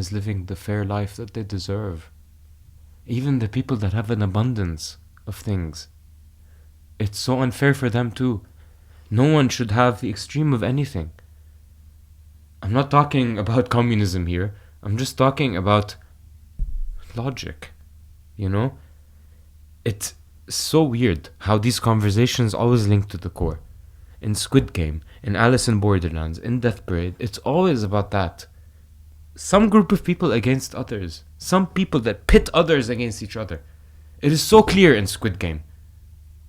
is living the fair life that they deserve. Even the people that have an abundance of things. It's so unfair for them too. No one should have the extreme of anything. I'm not talking about communism here. I'm just talking about logic. You know? It's so weird how these conversations always link to the core. In Squid Game, in Alice in Borderlands, in Death Parade, it's always about that. Some group of people against others. Some people that pit others against each other. It is so clear in Squid Game.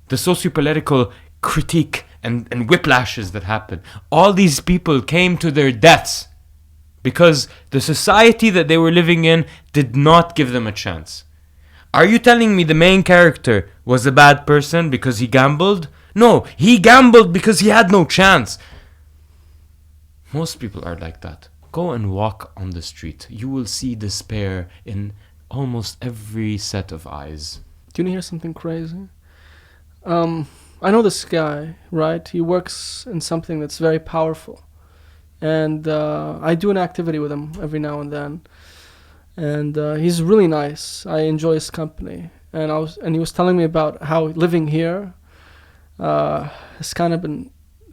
The socio-political critique and whiplashes that happen. All these people came to their deaths because the society that they were living in did not give them a chance. Are you telling me the main character was a bad person because he gambled? No, he gambled because he had no chance. Most people are like that. Go and walk on the street. You will see despair in almost every set of eyes. Do you hear something crazy? I know this guy, right? He works in something that's very powerful. And I do an activity with him every now and then. And he's really nice. I enjoy his company. And he was telling me about how living here has kind of been,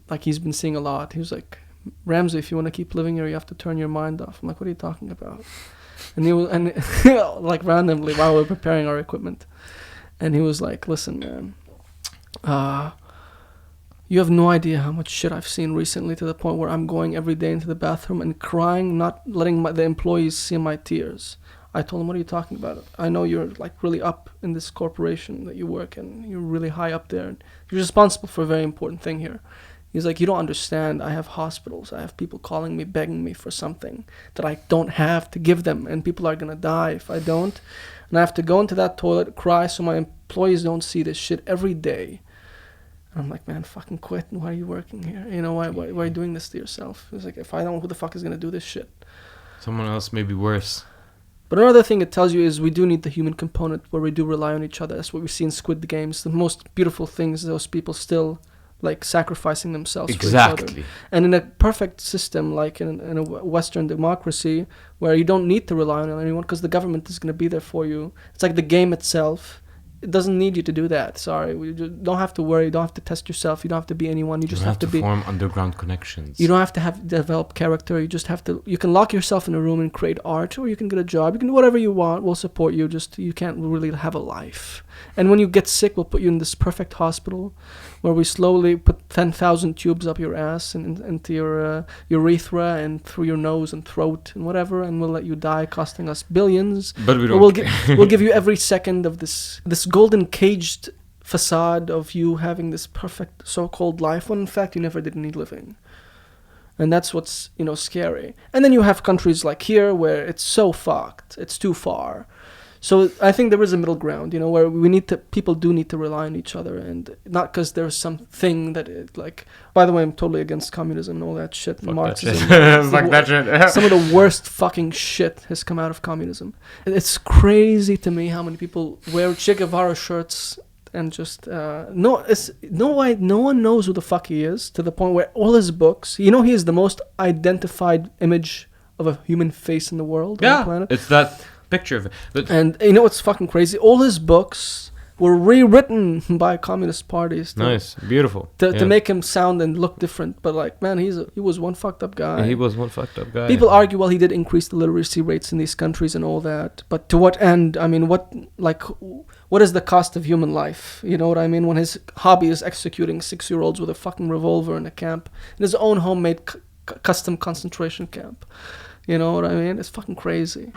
like, he's been seeing a lot. He was like, Ramsey, if you want to keep living here, you have to turn your mind off. I'm like, what are you talking about? And he was, and like randomly while we were preparing our equipment, and he was like, listen, man, you have no idea how much shit I've seen recently, to the point where I'm going every day into the bathroom and crying, not letting the employees see my tears. I told him, what are you talking about? I know you're like really up in this corporation that you work in. You're really high up there. You're responsible for a very important thing here. He's like, you don't understand. I have hospitals. I have people calling me, begging me for something that I don't have to give them. And people are going to die if I don't. And I have to go into that toilet, cry, so my employees don't see this shit every day. And I'm like, man, fucking quit. Why are you working here? You know, why are you doing this to yourself? He's like, if I don't, who the fuck is going to do this shit? Someone else may be worse. But another thing it tells you is we do need the human component, where we do rely on each other. That's what we see in Squid Games. The most beautiful things, those people still like sacrificing themselves for each other. And in a perfect system, like in a Western democracy, where you don't need to rely on anyone because the government is going to be there for you. It's like the game itself. It doesn't need you to do that. Sorry, you don't have to worry. You don't have to test yourself. You don't have to be anyone. You just have to form underground connections. You don't have to develop character. You just have to. You can lock yourself in a room and create art, or you can get a job. You can do whatever you want. We'll support you. Just you can't really have a life. And when you get sick, we'll put you in this perfect hospital, where we slowly put 10,000 tubes up your ass and into your urethra and through your nose and throat and whatever, and we'll let you die, costing us billions. But we don't. We'll give you every second of this golden caged facade of you having this perfect so-called life, when in fact you never did any living. And that's what's, scary. And then you have countries like here where it's so fucked, it's too far. So I think there is a middle ground, where people do need to rely on each other, and not because there's something that by the way, I'm totally against communism and all that shit. Fuck Marxism. that shit. Some of the worst fucking shit has come out of communism. It's crazy to me how many people wear Che Guevara shirts and just, no one knows who the fuck he is, to the point where all his books, he is the most identified image of a human face in the world, on the planet. It's that picture of it. But and it's fucking crazy. All his books were rewritten by communist parties. Nice, beautiful. To make him sound and look different. But man, he was one fucked up guy. He was one fucked up guy. People argue, well, he did increase the literacy rates in these countries and all that. But to what end? I mean, what is the cost of human life? You know what I mean? When his hobby is executing 6-year-olds with a fucking revolver in a camp, in his own homemade custom concentration camp. You know what I mean? It's fucking crazy.